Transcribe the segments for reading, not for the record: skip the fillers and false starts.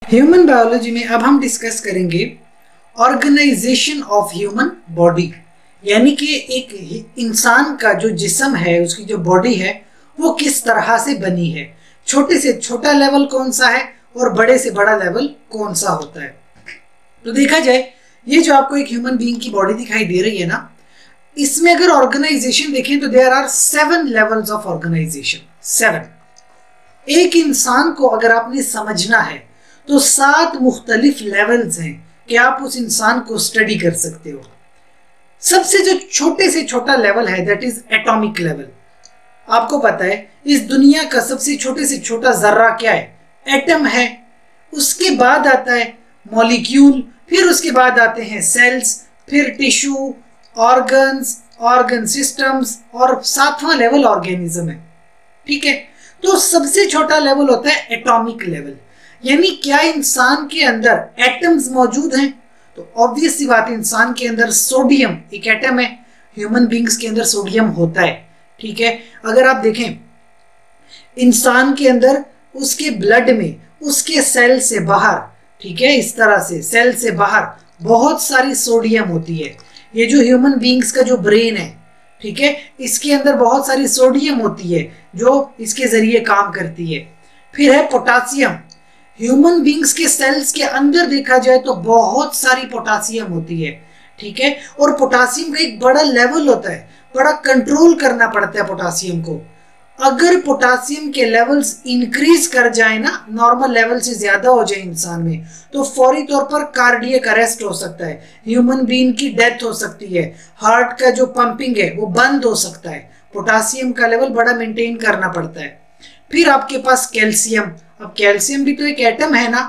Human biology में अब हम डिस्कस करेंगे ऑर्गेनाइजेशन ऑफ ह्यूमन बॉडी, यानी कि एक इंसान का जो जिस्म है, उसकी जो बॉडी है वो किस तरह से बनी है। छोटे से छोटा लेवल कौन सा है और बड़े से बड़ा लेवल कौन सा होता है। तो देखा जाए, ये जो आपको एक ह्यूमन बीइंग की बॉडी दिखाई दे रही है ना, इसमें अगर ऑर्गेनाइजेशन देखें तो there are 7 levels of organisation. 7। एक इंसान को अगर आपने समझना है तो 7 मुख्तलिफ लेवल्स हैं कि आप उस इंसान को स्टडी कर सकते हो। सबसे जो छोटे से छोटा लेवल है दैट इज एटॉमिक लेवल। आपको पता है इस दुनिया का सबसे छोटे से छोटा जर्रा क्या है? एटम है। उसके बाद आता है मॉलिक्यूल, फिर उसके बाद आते हैं सेल्स, फिर टिश्यू, ऑर्गन्स, ऑर्गन सिस्टम्स और 7वां लेवल ऑर्गेनिज्म है। ठीक है, तो सबसे छोटा लेवल होता है एटॉमिक लेवल, यानी क्या इंसान के अंदर एटम्स मौजूद हैं? तो ऑब्वियस सी बात है, इंसान के अंदर सोडियम एक एटम है। ह्यूमन बींग्स के अंदर सोडियम होता है। ठीक है, अगर आप देखें इंसान के अंदर, उसके ब्लड में, उसके सेल से बाहर, ठीक है, इस तरह से सेल से बाहर बहुत सारी सोडियम होती है। ये जो ह्यूमन बींग्स का जो ब्रेन है, ठीक है, इसके अंदर बहुत सारी सोडियम होती है जो इसके जरिए काम करती है। फिर है पोटासियम। ह्यूमन बींग्स के सेल्स के अंदर देखा जाए तो बहुत सारी पोटासियम होती है। ठीक है, और पोटासियम का एक बड़ा लेवल होता है, बड़ा कंट्रोल करना पड़ता है पोटासियम को। अगर पोटासियम के लेवल्स इंक्रीज कर जाए ना, नॉर्मल लेवल से ज्यादा हो जाए इंसान में, तो फौरी तौर पर कार्डियक अरेस्ट हो सकता है, ह्यूमन बीइंग की डेथ हो सकती है, हार्ट का जो पंपिंग है वो बंद हो सकता है। पोटासियम का लेवल बड़ा मेंटेन करना पड़ता है। फिर आपके पास कैल्शियम। अब कैल्शियम भी तो एक एटम है ना।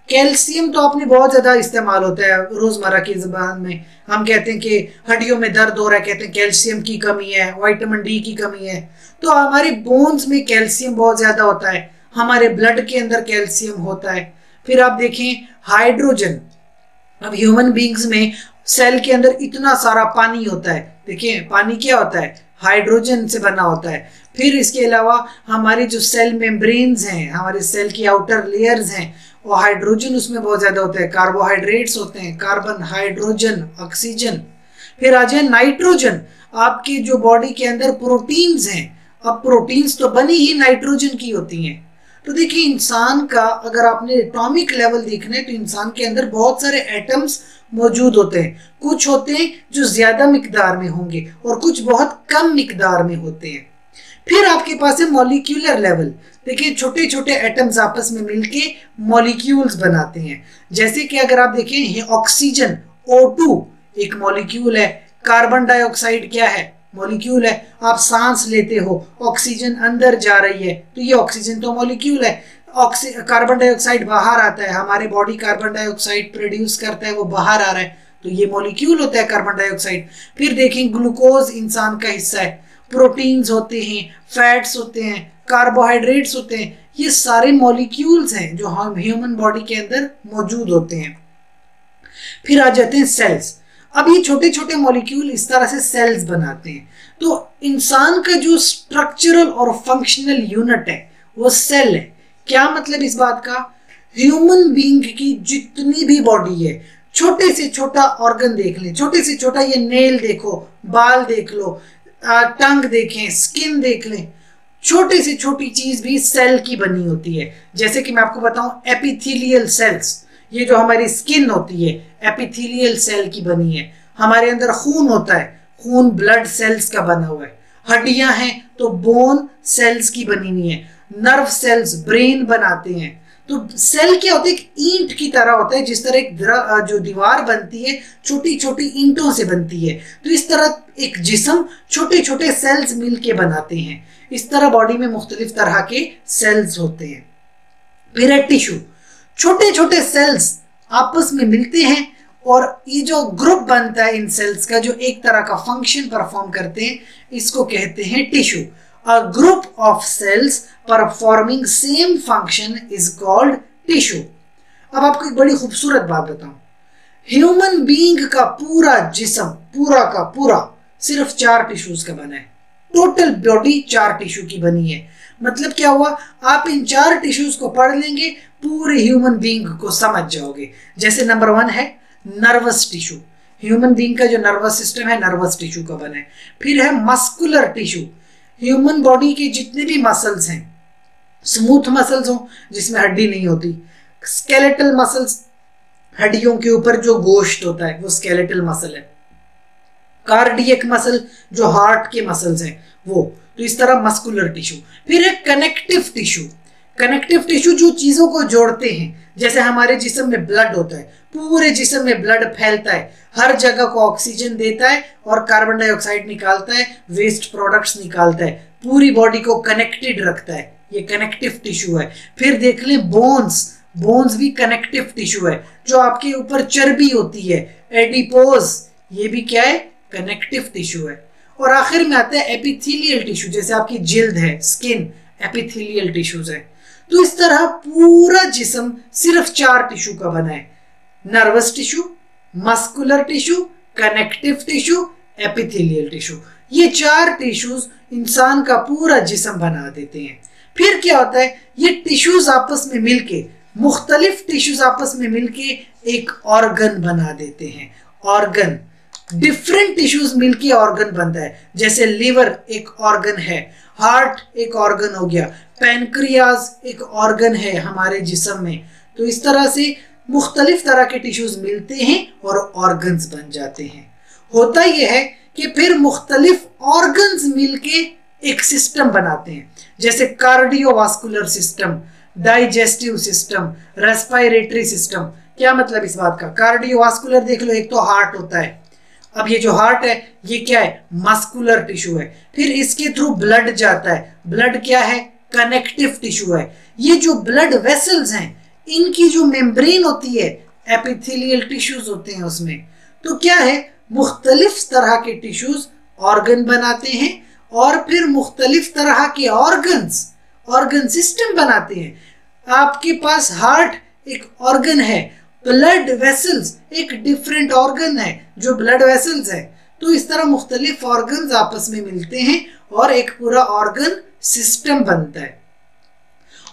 कैल्शियम तो आपने बहुत ज्यादा इस्तेमाल होता है रोजमर्रा की जुबान में। हम कहते हैं कि हड्डियों में दर्द हो रहा है, कहते हैं कैल्शियम की कमी है, विटामिन डी की कमी है। तो हमारे बोन्स में कैल्शियम बहुत ज्यादा होता है, हमारे ब्लड के अंदर कैल्शियम होता है। फिर आप देखें हाइड्रोजन। अब ह्यूमन बींग्स में सेल के अंदर इतना सारा पानी होता है। देखिए पानी क्या होता है? हाइड्रोजन से बना होता है। फिर इसके अलावा हमारी जो सेल मेम्ब्रेन्स हैं, हमारे सेल की आउटर लेयर्स हैं, वो हाइड्रोजन उसमें बहुत ज्यादा होता है। कार्बोहाइड्रेट्स होते हैं, कार्बन, हाइड्रोजन, ऑक्सीजन। फिर आ जाए नाइट्रोजन। आपकी जो बॉडी के अंदर प्रोटीन्स हैं, अब प्रोटीन्स तो बनी ही नाइट्रोजन की होती हैं। तो देखिए इंसान का अगर आपने एटॉमिक लेवल देखना है तो इंसान के अंदर बहुत सारे एटम्स मौजूद होते हैं। कुछ होते हैं जो ज्यादा मिकदार में होंगे और कुछ बहुत कम मिकदार में होते हैं। फिर आपके पास है मॉलिक्यूलर लेवल। देखिए छोटे छोटे एटम्स आपस में मिलके मॉलिक्यूल्स बनाते हैं। जैसे कि अगर आप देखें ऑक्सीजन O2 एक मॉलिक्यूल है। कार्बन डाइऑक्साइड क्या है? मॉलिक्यूल है। आप सांस लेते हो, ऑक्सीजन अंदर जा रही है तो ये ऑक्सीजन तो मॉलिक्यूल है। कार्बन डाइऑक्साइड बाहर आता है, हमारे बॉडी कार्बन डाइऑक्साइड प्रोड्यूस करता है, वो बाहर आ रहा है तो ये मॉलिक्यूल होता है कार्बन डाइऑक्साइड। फिर देखें ग्लूकोज इंसान का हिस्सा है, प्रोटीन्स होते हैं, फैट्स होते हैं, कार्बोहाइड्रेट्स होते हैं। ये सारे मॉलिक्यूल्स हैं जो हम ह्यूमन बॉडी के अंदर मौजूद होते हैं। फिर आ जाते हैं सेल्स। अब ये छोटे छोटे मॉलिक्यूल इस तरह से सेल्स बनाते हैं। तो इंसान का जो स्ट्रक्चरल और फंक्शनल यूनिट है वो सेल है। क्या मतलब इस बात का? ह्यूमन बीइंग की जितनी भी बॉडी है, छोटे से छोटा ऑर्गन देख लें, छोटे से छोटा ये नेल देखो, बाल देख लो, टंग देखें, स्किन देख लें, छोटे से छोटी चीज भी सेल की बनी होती है। जैसे कि मैं आपको बताऊं एपिथेलियल सेल्स, ये जो हमारी स्किन होती है एपिथेलियल सेल की बनी है। हमारे अंदर खून होता है, खून ब्लड सेल्स का बना हुआ है। हड्डियां हैं तो बोन सेल्स की बनी हुई है। नर्व सेल्स ब्रेन बनाते हैं। तो सेल क्या होता है? एक ईंट की तरह होता है। जिस तरह एक जो दीवार बनती है छोटी छोटी ईंटों से बनती है, तो इस तरह एक जिस्म छोटे छोटे सेल्स मिलके बनाते हैं। इस तरह बॉडी में मुख्तलिफ तरह के सेल्स होते हैं। फिर है टिश्यू। छोटे छोटे सेल्स आपस में मिलते हैं और ये जो ग्रुप बनता है इन सेल्स का, जो एक तरह का फंक्शन परफॉर्म करते हैं, इसको कहते हैं tissue. A group of cells performing same function is called tissue. अब आपको एक बड़ी खूबसूरत बात बताऊं, ह्यूमन बीइंग का पूरा जिस्म पूरा का पूरा सिर्फ 4 टिश्यूज का बना है। टोटल बॉडी 4 टिश्यू की बनी है। मतलब क्या हुआ? आप इन 4 टिश्यूज को पढ़ लेंगे, पूरे ह्यूमन बीइंग को समझ जाओगे। जैसे नंबर 1 है नर्वस टिश्यू, ह्यूमन बीइंग का जो नर्वस सिस्टम है नर्वस टिश्यू का बना है। फिर है मस्कुलर टिश्यू, ह्यूमन बॉडी के जितने भी मसल्स हैं, स्मूथ मसल्स हो जिसमें हड्डी नहीं होती, स्केलेटल मसल्स हड्डियों के ऊपर जो गोश्त होता है वो स्केलेटल मसल है, कार्डियक मसल जो हार्ट के मसल्स हैं वो, तो इस तरह मस्कुलर टिश्यू। फिर है कनेक्टिव टिश्यू, कनेक्टिव टिश्यू जो चीजों को जोड़ते हैं, जैसे हमारे जिस्म में ब्लड होता है, पूरे जिस्म में ब्लड फैलता है, हर जगह को ऑक्सीजन देता है और कार्बन डाइऑक्साइड निकालता है, वेस्ट प्रोडक्ट्स निकालता है, पूरी बॉडी को कनेक्टेड रखता है, ये कनेक्टिव टिश्यू है। फिर देख लें बोन्स, बोन्स भी कनेक्टिव टिश्यू है। जो आपके ऊपर चर्बी होती है एडिपोज, ये भी क्या है, कनेक्टिव टिश्यू है। और आखिर में आता है एपिथेलियल टिश्यू, जैसे आपकी जिल्द है, स्किन, एपिथेलियल टिश्यूज है। तो इस तरह पूरा जिस्म सिर्फ 4 टिश्यू का बना है, nervous tissue, muscular tissue, connective tissue, epithelial tissue. ये 4 टिश्यूज इंसान का पूरा जिस्म बना देते हैं। फिर क्या होता है, ये टिश्यूज आपस में मिलके, मुख्तलिफ टिश्यूज आपस में मिलके एक ऑर्गन बना देते हैं। ऑर्गन, डिफरेंट टिश्यूज मिलके ऑर्गन बनता है। जैसे लिवर एक ऑर्गन है, हार्ट एक ऑर्गन हो गया, पैनक्रियाज एक ऑर्गन है हमारे जिस्म में। तो इस तरह से मुख्तलिफ तरह के टिश्यूज मिलते हैं और ऑर्गन्स बन जाते हैं। होता यह है कि फिर मुख्तलिफ ऑर्गन्स मिलके एक सिस्टम बनाते हैं, जैसे cardiovascular system, digestive system, respiratory system. क्या मतलब इस बात का, कार्डियोवास्कुलर देख लो, एक तो हार्ट होता है। अब ये जो हार्ट है ये क्या है, मस्कुलर टिश्यू है। फिर इसके थ्रू ब्लड जाता है, ब्लड क्या है, कनेक्टिव टिश्यू है। ये जो ब्लड वेसल्स हैं इनकी जो मेम्ब्रेन होती है, एपिथेलियल टिश्यूज होते हैं उसमें। तो क्या है, मुख्तलिफ तरह के टिश्यूज ऑर्गन बनाते हैं और फिर मुख्तलिफ तरह के ऑर्गन्स ऑर्गन सिस्टम बनाते हैं। आपके पास हार्ट एक ऑर्गन है, ब्लड वेसल्स एक डिफरेंट ऑर्गन है जो ब्लड वेसल्स है। तो इस तरह मुख्तलिफ ऑर्गन्स आपस में मिलते हैं और एक पूरा ऑर्गन सिस्टम बनता है।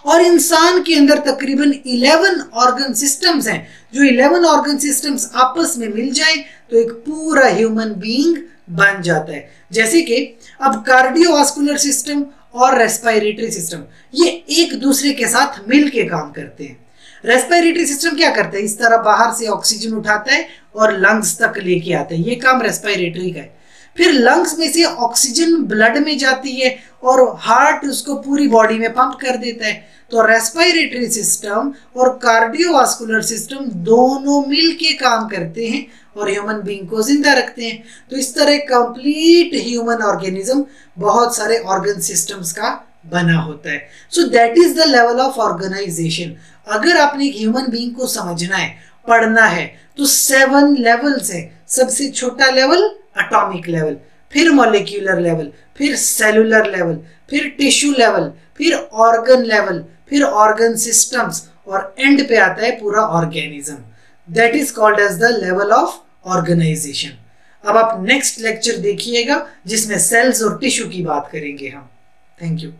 और इंसान के अंदर तकरीबन 11 ऑर्गन सिस्टम्स हैं। जो 11 ऑर्गन सिस्टम्स आपस में मिल जाए तो एक पूरा ह्यूमन बीइंग बन जाता है। जैसे कि अब कार्डियोवास्कुलर सिस्टम और रेस्पिरेटरी सिस्टम ये एक दूसरे के साथ मिल के काम करते हैं। रेस्पिरेटरी सिस्टम क्या करता है, इस तरह बाहर से ऑक्सीजन उठाता है और लंग्स तक लेके आता है, ये काम रेस्पिरेटरी का है। फिर लंग्स में से ऑक्सीजन ब्लड में जाती है और हार्ट उसको पूरी बॉडी में पंप कर देता है। तो रेस्पिरेटरी सिस्टम और कार्डियोवास्कुलर सिस्टम दोनों मिलके काम करते हैं और ह्यूमन बीइंग को जिंदा रखते हैं। तो इस तरह कंप्लीट ह्यूमन ऑर्गेनिज्म बहुत सारे ऑर्गन सिस्टम्स का बना होता है। So that is the level of organisation. अगर आपने एक ह्यूमन बीइंग को समझना है, पढ़ना है, तो 7 लेवल्स है। सबसे छोटा लेवल एटॉमिक लेवल, फिर मॉलिक्यूलर लेवल, फिर सेलुलर लेवल, फिर टिश्यू लेवल, फिर ऑर्गन लेवल, फिर ऑर्गन सिस्टम्स और एंड पे आता है पूरा organism. That is called as the level of organisation. अब आप नेक्स्ट लेक्चर देखिएगा जिसमें सेल्स और टिश्यू की बात करेंगे हम। Thank you.